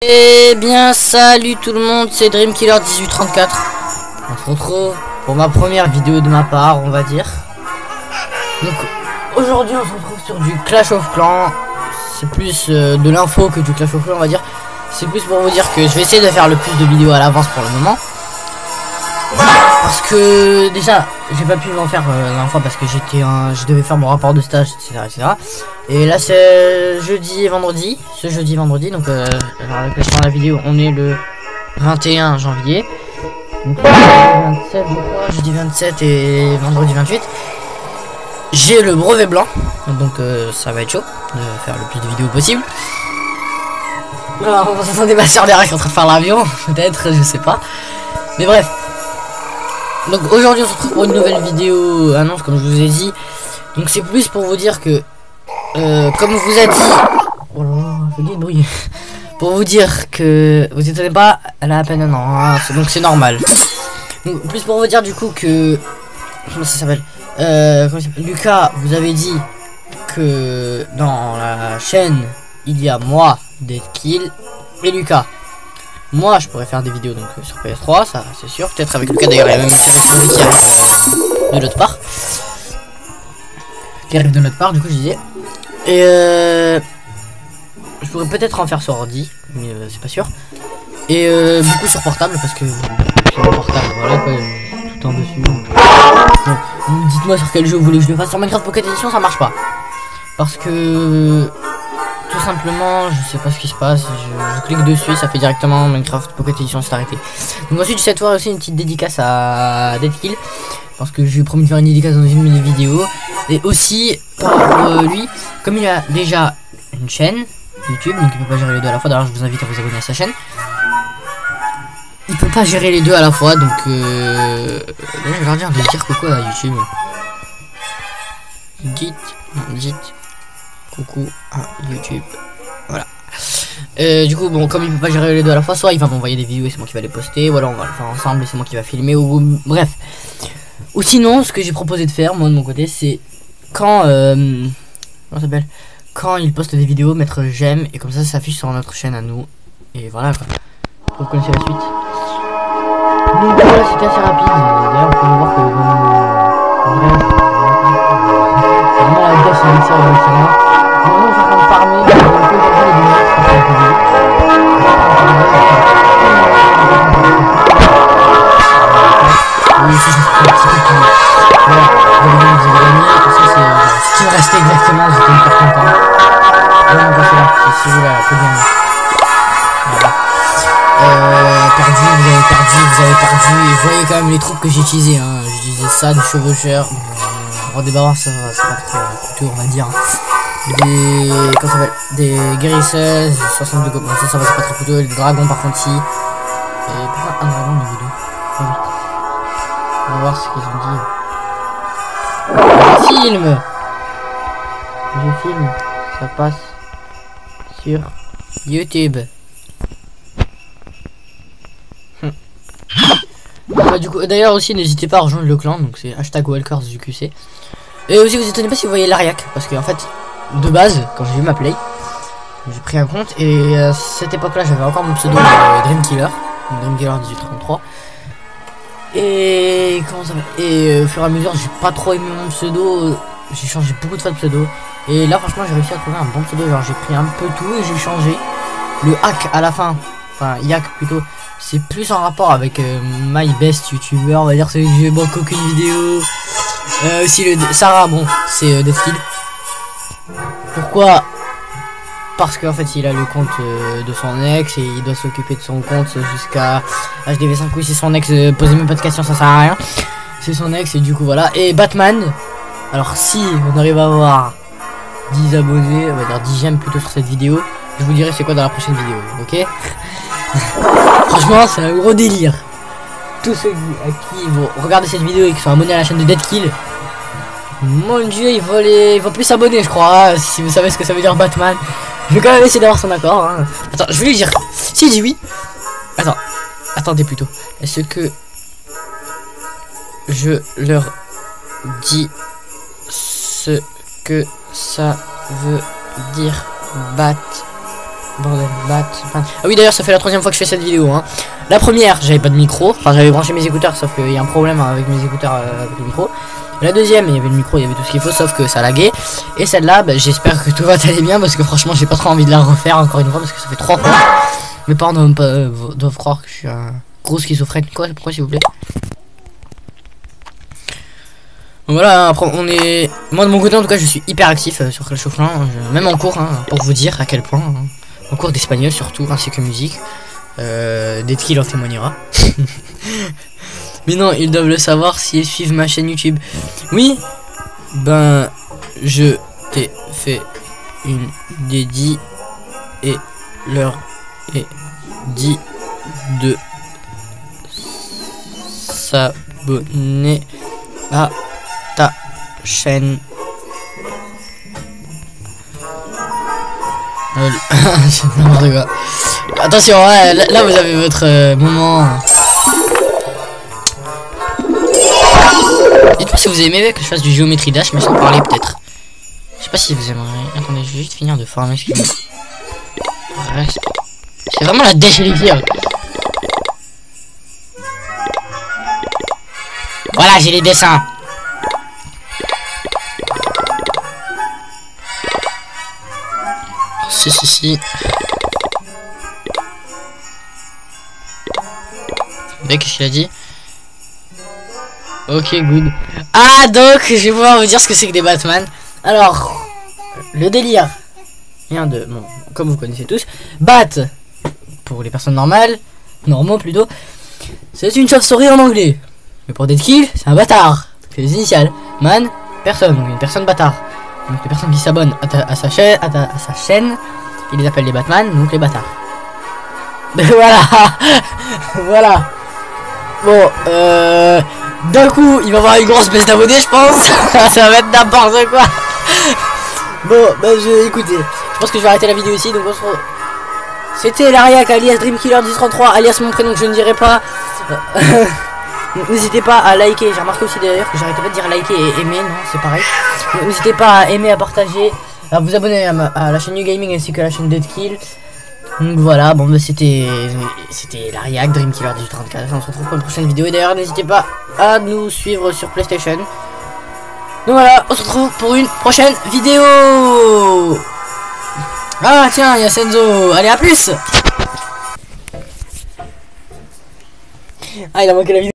Eh bien salut tout le monde, c'est Dreamkiller1834. On se retrouve pour ma première vidéo de ma part, on va dire. Donc aujourd'hui on se retrouve sur du Clash of Clans. C'est plus de l'info que du Clash of Clans, on va dire. C'est plus pour vous dire que je vais essayer de faire le plus de vidéos à l'avance pour le moment. Parce que déjà j'ai pas pu m'en faire la dernière fois parce que je devais faire mon rapport de stage, etc. Et là c'est jeudi et vendredi, ce jeudi et vendredi, donc avec la vidéo on est le 21 janvier. Donc jeudi 27 je crois, jeudi 27 et vendredi 28. J'ai le brevet blanc, donc ça va être chaud de faire le plus de vidéos possible. Alors, on s'entendait ma soeur derrière qui est en train de faire l'avion, peut-être, je sais pas. Mais bref. Donc aujourd'hui on se retrouve pour une nouvelle vidéo annonce comme je vous ai dit. Donc c'est plus pour vous dire que comme vous a dit, oh là là, c'est du bruit. Pour vous dire que vous étonnez pas, elle a à peine un an, hein, donc c'est normal. Donc plus pour vous dire du coup que comment ça s'appelle, Lucas vous avez dit que dans la chaîne il y a moi, Deadkill et Lucas. Moi je pourrais faire des vidéos donc sur PS3, ça c'est sûr, peut-être avec Lucas d'ailleurs, il y a même une série qui arrive de notre part. Qui arrive de notre part, du coup je disais. Et je pourrais peut-être en faire sur ordi, mais c'est pas sûr. Et beaucoup sur portable parce que sur le portable, voilà quoi, tout le temps dessus. Donc, dites-moi sur quel jeu vous voulez que je le fasse. Sur Minecraft Pocket Edition ça marche pas. Parce que tout simplement, je sais pas ce qui se passe, je clique dessus, ça fait directement Minecraft Pocket Edition s'est arrêté. Donc ensuite cette fois aussi une petite dédicace à Deadkill, parce que je lui ai promis de faire une dédicace dans une de mes vidéos. Et aussi pour lui, comme il a déjà une chaîne YouTube, donc il peut pas gérer les deux à la fois, d'ailleurs je vous invite à vous abonner à sa chaîne. Il peut pas gérer les deux à la fois, donc je vais leur dire de dire coucou à YouTube. Dites coucou à YouTube. Voilà. Du coup bon, comme il peut pas gérer les deux à la fois, soit il va m'envoyer des vidéos et c'est moi qui va les poster, ou alors on va le faire ensemble et c'est moi qui va filmer, ou bref. Ou sinon ce que j'ai proposé de faire moi de mon côté, c'est quand comment ça s'appelle, quand il poste des vidéos, mettre j'aime et comme ça s'affiche sur notre chaîne à nous. Et voilà quoi. Vous connaissez la suite. Donc voilà, c'était assez rapide. D'ailleurs on peut voir que c'est vraiment la vitesse de ça avec moi. Maintenant je suis en train de farmer, je vais un peu changer les lunettes. Oui, si je fais un petit peu plus. Voilà, vous avez gagné, tout ça c'est ce qui me restait exactement, j'étais hyper content. Vraiment passer là, c'est celui-là, peu de gagner. Voilà. Perdu, vous avez perdu, et vous voyez quand même les troupes que j'ai utilisées, hein. J'utilisais ça, des chevaucheurs, des barbares, ça c'est pas très coûteux on va dire. Des, comment ça s'appelle, des guérisseuses, 62 gobelins, ça va, c'est pas très coûteux, les dragons par contre si. Et pourquoi un dragon niveau 2? Oh, oui. On va voir ce qu'ils ont dit. Je filme, ça passe sur YouTube. Bah, du coup, d'ailleurs aussi n'hésitez pas à rejoindre le clan, donc c'est #WalkersUQC. Et aussi vous étonnez pas si vous voyez l'Ariac, parce que en fait de base quand j'ai eu ma play, j'ai pris un compte et à cette époque là j'avais encore mon pseudo Dreamkiller, Dreamkiller1833. Et comment ça va, et au fur et à mesure j'ai pas trop aimé mon pseudo, j'ai changé beaucoup de fois de pseudo. Et là franchement j'ai réussi à trouver un bon pseudo, genre j'ai pris un peu tout et j'ai changé le hack à la fin, enfin yak plutôt. C'est plus en rapport avec my best YouTuber, on va dire, celui que j'ai manqué aucune vidéo. Aussi le Sarah, bon c'est Deadkill. Pourquoi? Parce qu'en fait il a le compte de son ex et il doit s'occuper de son compte jusqu'à HDV5. Oui c'est son ex, posez même pas de questions, ça sert à rien. C'est son ex et du coup voilà. Et Batman, alors si on arrive à avoir 10 abonnés, on va dire 10 j'aime plutôt sur cette vidéo, je vous dirai c'est quoi dans la prochaine vidéo, ok? Franchement c'est un gros délire. Tous ceux à qui vont regarder cette vidéo et qui sont abonnés à la chaîne de Deadkill, mon dieu ils vont plus s'abonner je crois, si vous savez ce que ça veut dire Batman. Je vais quand même essayer d'avoir son accord, hein. Attends, je vais lui dire. Si il dit oui. Attendez plutôt. Est-ce que je leur dis ce que ça veut dire bordel, Batman. Ah oui, d'ailleurs, ça fait la 3e fois que je fais cette vidéo. Hein. La première, j'avais pas de micro. Enfin, j'avais branché mes écouteurs, sauf qu'il y a un problème avec mes écouteurs avec le micro. La deuxième, il y avait le micro, il y avait tout ce qu'il faut, sauf que ça laguait. Et celle-là, bah, j'espère que tout va aller bien, parce que franchement, j'ai pas trop envie de la refaire encore une fois, parce que ça fait 3 fois. Mes parents doivent croire que je suis un gros schizophrène. Quoi? Pourquoi, s'il vous plaît? Voilà, après on est... Moi de mon côté en tout cas je suis hyper actif sur Clash of Clans, même en cours, hein, pour vous dire à quel point, hein, en cours d'espagnol surtout, ainsi que musique, Deadkill en témoignera. Mais non, ils doivent le savoir s'ils suivent ma chaîne YouTube. Oui, ben je t'ai fait une dédie et leur ai dit de s'abonner à ta chaîne. N'importe quoi. Attention, ouais, là vous avez votre moment. Dites-moi si vous aimez que je fasse du géométrie dash, mais sans parler peut-être. Je sais pas si vous aimeriez. Attendez, je vais juste finir de former ce qu'il me reste. C'est vraiment la dèche élixir. Voilà, j'ai les dessins. Si. Qu'est-ce qu'il a dit? Ok, good. Ah, donc, je vais pouvoir vous dire ce que c'est que des Batman. Alors, le délire vient de... Bon, comme vous connaissez tous, Bat, pour les personnes normaux plutôt, c'est une chauve-souris en anglais. Mais pour Deadkill, c'est un bâtard. C'est les initiales. Man, personne, donc une personne bâtard. Donc les personnes qui s'abonnent à sa chaîne, il les appelle les Batman, donc les bâtards. Voilà. Voilà. Bon, d'un coup, il va y avoir une grosse baisse d'abonnés, je pense. Ça va être n'importe quoi. Bon, bah écoutez, je pense que je vais arrêter la vidéo ici. Donc on se retrouve. C'était Lariac alias Dreamkiller1033 alias mon prénom que je ne dirai pas. N'hésitez pas à liker, j'ai remarqué aussi d'ailleurs que j'arrêtais pas de dire liker et aimer, non c'est pareil. N'hésitez pas à aimer, à partager, à vous abonner à la chaîne New Gaming ainsi que à la chaîne Deadkill. Donc voilà, bon bah c'était Lariac, Dreamkiller1034, on se retrouve pour une prochaine vidéo et d'ailleurs n'hésitez pas à nous suivre sur PlayStation. Donc voilà, on se retrouve pour une prochaine vidéo. Ah tiens, il y a Senzo, allez à plus. Ah il a manqué la vidéo.